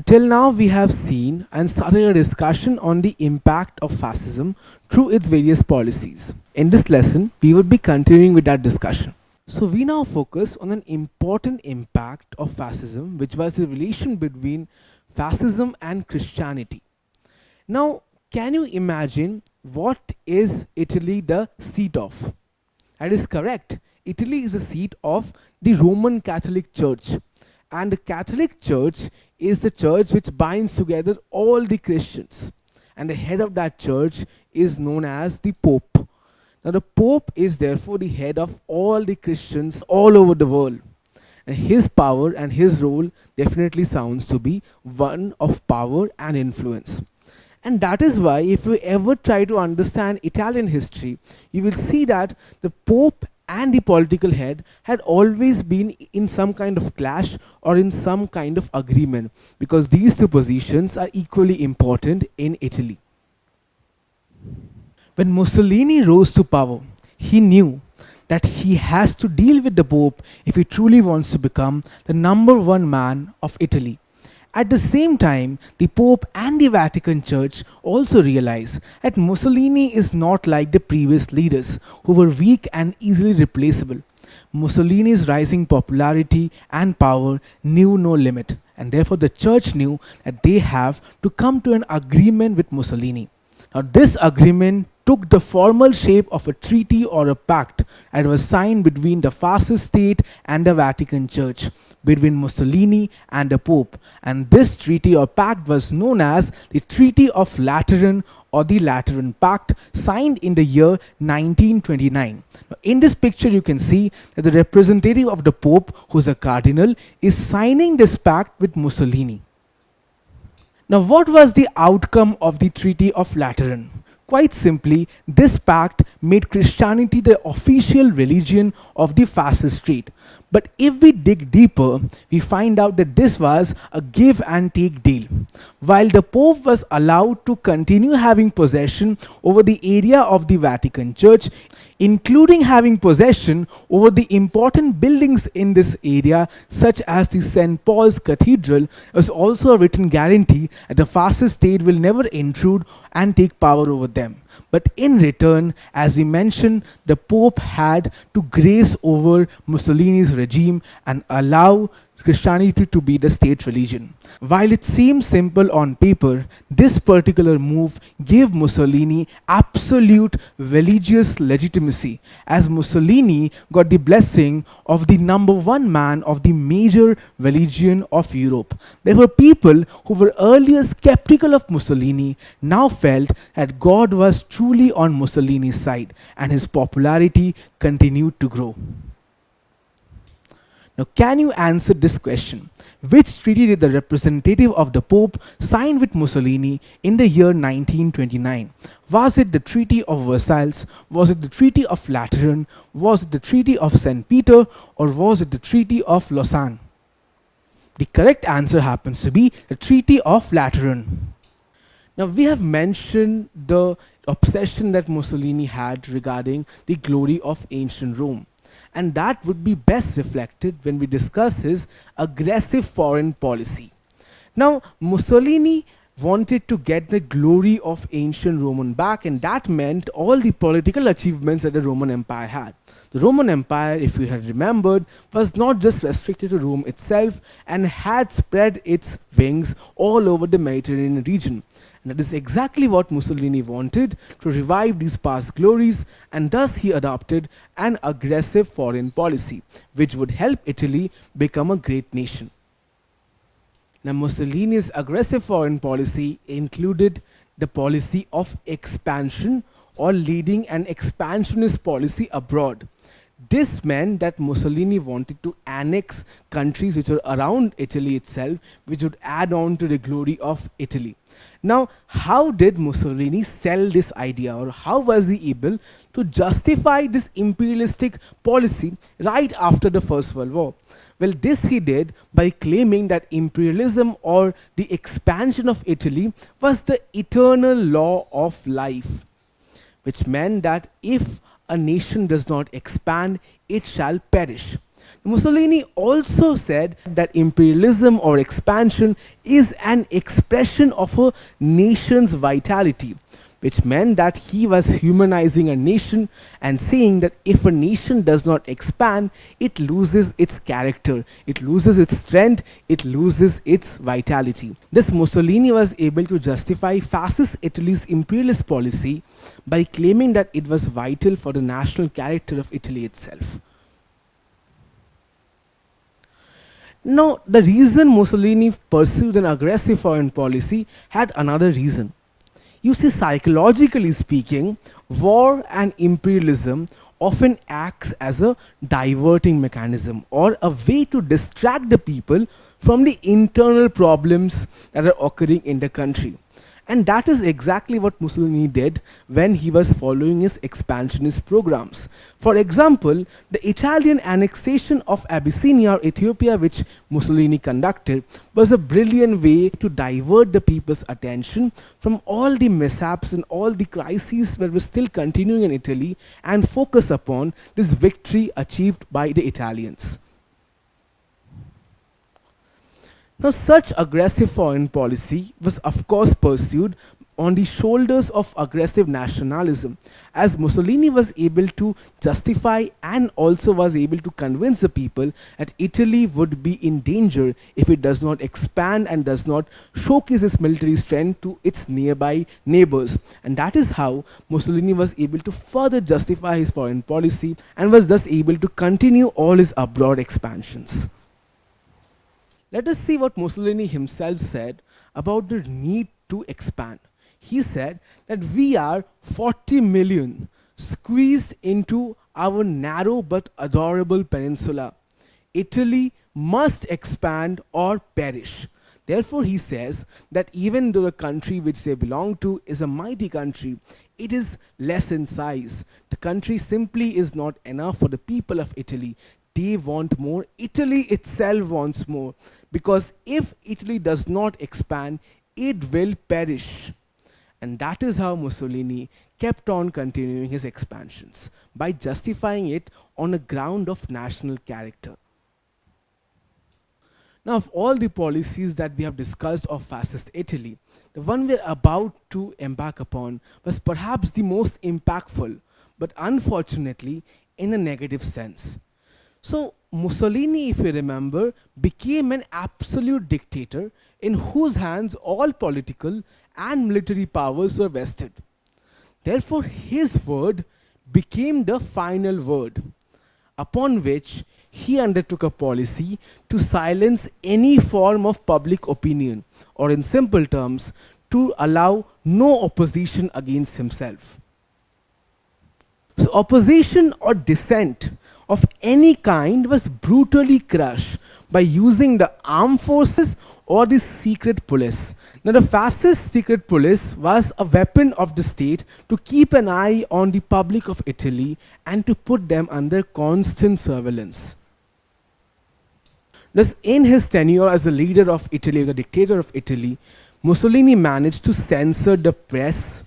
Till now, we have seen and started a discussion on the impact of fascism through its various policies. In this lesson, we would be continuing with that discussion. So, we now focus on an important impact of fascism, which was the relation between fascism and Christianity. Now, can you imagine what is Italy the seat of? That is correct. Italy is the seat of the Roman Catholic Church. And the Catholic Church is the church which binds together all the Christians. And the head of that church is known as the Pope. Now, the Pope is therefore the head of all the Christians all over the world. And his power and his role definitely sounds to be one of power and influence. And that is why, if you ever try to understand Italian history, you will see that the Pope and the political head had always been in some kind of clash or in some kind of agreement, because these two positions are equally important in Italy. When Mussolini rose to power, he knew that he has to deal with the Pope if he truly wants to become the number one man of Italy. At the same time, the Pope and the Vatican Church also realize that Mussolini is not like the previous leaders who were weak and easily replaceable. Mussolini's rising popularity and power knew no limit, and therefore the church knew that they have to come to an agreement with Mussolini. Now, this agreement took the formal shape of a treaty or a pact and was signed between the fascist state and the Vatican Church, between Mussolini and the Pope. And this treaty or pact was known as the Treaty of Lateran or the Lateran Pact, signed in the year 1929. Now, in this picture, you can see that the representative of the Pope, who is a cardinal, is signing this pact with Mussolini. Now, what was the outcome of the Treaty of Lateran? Quite simply, this pact made Christianity the official religion of the fascist state. But if we dig deeper, we find out that this was a give and take deal. While the Pope was allowed to continue having possession over the area of the Vatican Church, including having possession over the important buildings in this area, such as the St. Paul's Cathedral, was also a written guarantee that the fascist state will never intrude and take power over them. But in return, as we mentioned, the Pope had to grace over Mussolini's regime and allow Christianity to be the state religion. While it seems simple on paper, this particular move gave Mussolini absolute religious legitimacy, as Mussolini got the blessing of the number one man of the major religion of Europe. There were people who were earlier skeptical of Mussolini now felt that God was truly on Mussolini's side, and his popularity continued to grow. Now, can you answer this question? Which treaty did the representative of the Pope sign with Mussolini in the year 1929? Was it the Treaty of Versailles? Was it the Treaty of Lateran? Was it the Treaty of St. Peter? Or was it the Treaty of Lausanne? The correct answer happens to be the Treaty of Lateran. Now, we have mentioned the obsession that Mussolini had regarding the glory of ancient Rome. And that would be best reflected when we discuss his aggressive foreign policy. Now, Mussolini wanted to get the glory of ancient Roman back, and that meant all the political achievements that the Roman Empire had. The Roman Empire, if you had remembered, was not just restricted to Rome itself and had spread its wings all over the Mediterranean region. And that is exactly what Mussolini wanted, to revive these past glories, and thus he adopted an aggressive foreign policy, which would help Italy become a great nation. Now, Mussolini's aggressive foreign policy included the policy of expansion, or leading an expansionist policy abroad. This meant that Mussolini wanted to annex countries which were around Italy itself, which would add on to the glory of Italy. Now, how did Mussolini sell this idea, or how was he able to justify this imperialistic policy right after the First World War? Well, this he did by claiming that imperialism, or the expansion of Italy, was the eternal law of life, which meant that if a nation does not expand, it shall perish. Mussolini also said that imperialism or expansion is an expression of a nation's vitality, which meant that he was humanizing a nation and saying that if a nation does not expand, it loses its character, it loses its strength, it loses its vitality. Thus, Mussolini was able to justify fascist Italy's imperialist policy by claiming that it was vital for the national character of Italy itself. Now, the reason Mussolini pursued an aggressive foreign policy had another reason. You see, psychologically speaking, war and imperialism often acts as a diverting mechanism or a way to distract the people from the internal problems that are occurring in the country. And that is exactly what Mussolini did when he was following his expansionist programs. For example, the Italian annexation of Abyssinia or Ethiopia, which Mussolini conducted, was a brilliant way to divert the people's attention from all the mishaps and all the crises that were still continuing in Italy and focus upon this victory achieved by the Italians. Now, such aggressive foreign policy was, of course, pursued on the shoulders of aggressive nationalism, as Mussolini was able to justify and also was able to convince the people that Italy would be in danger if it does not expand and does not showcase its military strength to its nearby neighbors. And that is how Mussolini was able to further justify his foreign policy and was thus able to continue all his abroad expansions. Let us see what Mussolini himself said about the need to expand. He said that we are 40 million squeezed into our narrow but adorable peninsula. Italy must expand or perish. Therefore, he says that even though the country which they belong to is a mighty country, it is less in size. The country simply is not enough for the people of Italy. They want more. Italy itself wants more. Because if Italy does not expand, it will perish. And that is how Mussolini kept on continuing his expansions, by justifying it on a ground of national character. Now, of all the policies that we have discussed of fascist Italy, the one we're about to embark upon was perhaps the most impactful, but unfortunately in a negative sense. So, Mussolini, if you remember, became an absolute dictator in whose hands all political and military powers were vested. Therefore, his word became the final word, upon which he undertook a policy to silence any form of public opinion, or in simple terms, to allow no opposition against himself. So, opposition or dissent of any kind was brutally crushed by using the armed forces or the secret police. Now, the fascist secret police was a weapon of the state to keep an eye on the public of Italy and to put them under constant surveillance. Thus, in his tenure as the leader of Italy, the dictator of Italy, Mussolini managed to censor the press,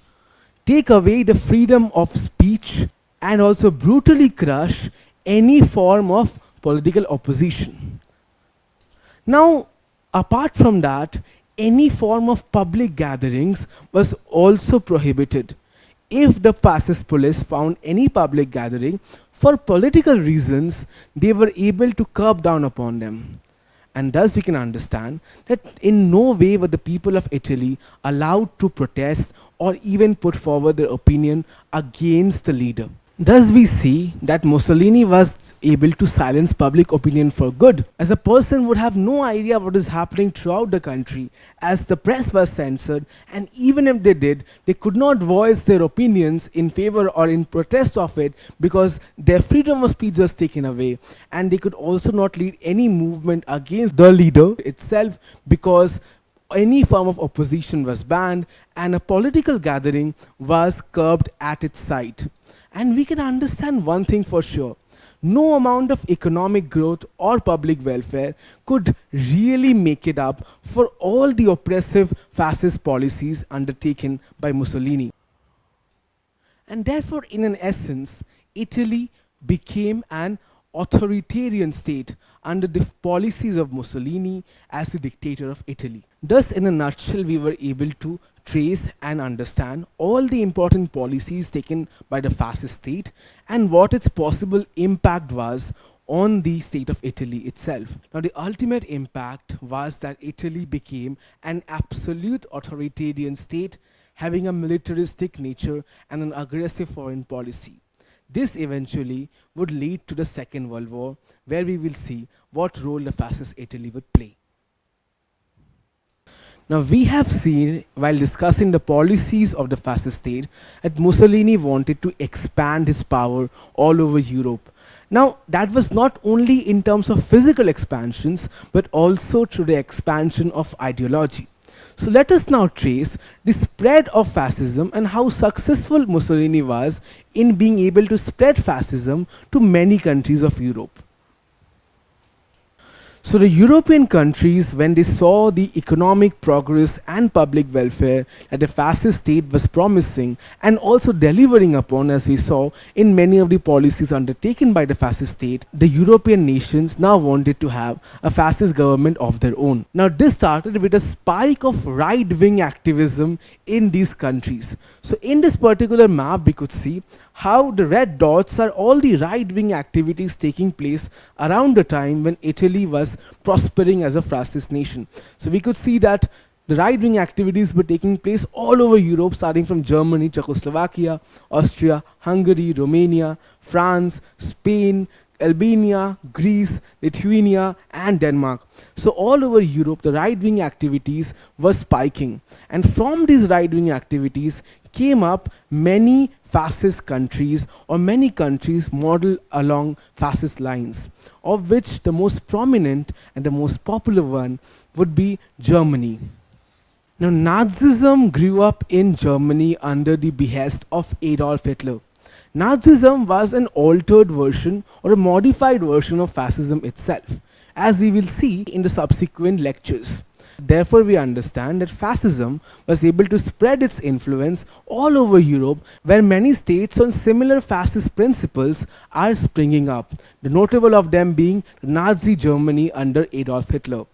take away the freedom of speech, and also brutally crush any form of political opposition. Now, apart from that, any form of public gatherings was also prohibited. If the fascist police found any public gathering for political reasons, they were able to curb down upon them. And thus we can understand that in no way were the people of Italy allowed to protest or even put forward their opinion against the leader. Thus we see that Mussolini was able to silence public opinion for good, as a person would have no idea what is happening throughout the country, as the press was censored, and even if they did, they could not voice their opinions in favor or in protest of it, because their freedom of speech was taken away, and they could also not lead any movement against the leader itself, because any form of opposition was banned and a political gathering was curbed at its site. And we can understand one thing for sure: no amount of economic growth or public welfare could really make it up for all the oppressive fascist policies undertaken by Mussolini. And therefore, in an essence, Italy became an authoritarian state under the policies of Mussolini as the dictator of Italy. Thus, in a nutshell, we were able to trace and understand all the important policies taken by the fascist state and what its possible impact was on the state of Italy itself. Now, the ultimate impact was that Italy became an absolute authoritarian state having a militaristic nature and an aggressive foreign policy. This eventually would lead to the Second World War, where we will see what role the fascist Italy would play. Now, we have seen while discussing the policies of the fascist state that Mussolini wanted to expand his power all over Europe. Now, that was not only in terms of physical expansions, but also through the expansion of ideology. So let us now trace the spread of fascism and how successful Mussolini was in being able to spread fascism to many countries of Europe. So the European countries, when they saw the economic progress and public welfare that the fascist state was promising and also delivering upon, as we saw in many of the policies undertaken by the fascist state, the European nations now wanted to have a fascist government of their own. Now this started with a spike of right-wing activism in these countries. So in this particular map, we could see how the red dots are all the right-wing activities taking place around the time when Italy was prospering as a fascist nation. So we could see that the right-wing activities were taking place all over Europe, starting from Germany, Czechoslovakia, Austria, Hungary, Romania, France, Spain, Albania, Greece, Lithuania, and Denmark. So all over Europe, the right-wing activities were spiking. And from these right-wing activities came up many fascist countries, or many countries modeled along fascist lines, of which the most prominent and the most popular one would be Germany. Now, Nazism grew up in Germany under the behest of Adolf Hitler. Nazism was an altered version or a modified version of fascism itself, as we will see in the subsequent lectures. Therefore, we understand that fascism was able to spread its influence all over Europe, where many states on similar fascist principles are springing up, the notable of them being Nazi Germany under Adolf Hitler.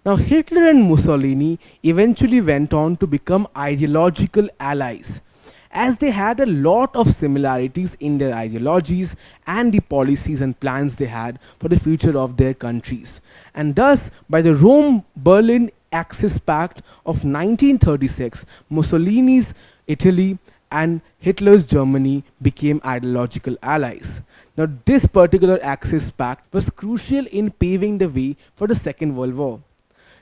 Now, Hitler and Mussolini eventually went on to become ideological allies, as they had a lot of similarities in their ideologies and the policies and plans they had for the future of their countries. And thus, by the Rome-Berlin Axis Pact of 1936, Mussolini's Italy and Hitler's Germany became ideological allies. Now, this particular Axis Pact was crucial in paving the way for the Second World War.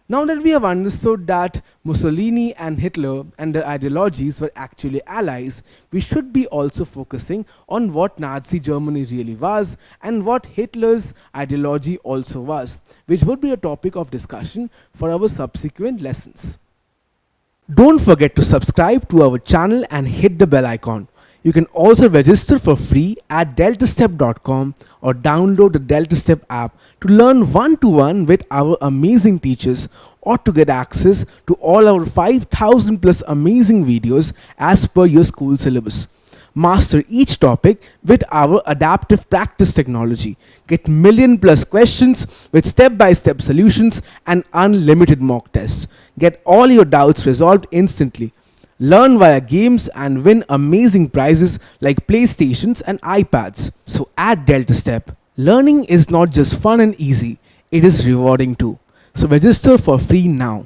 Now that we have understood that Mussolini and Hitler and their ideologies were actually allies, we should be also focusing on what Nazi Germany really was and what Hitler's ideology also was, which would be a topic of discussion for our subsequent lessons. Don't forget to subscribe to our channel and hit the bell icon. You can also register for free at deltastep.com or download the DeltaStep app to learn one-to-one with our amazing teachers, or to get access to all our 5,000 plus amazing videos as per your school syllabus. Master each topic with our adaptive practice technology. Get million plus questions with step-by-step solutions and unlimited mock tests. Get all your doubts resolved instantly. Learn via games and win amazing prizes like PlayStations and iPads. So at DeltaStep, learning is not just fun and easy, it is rewarding too. So register for free now.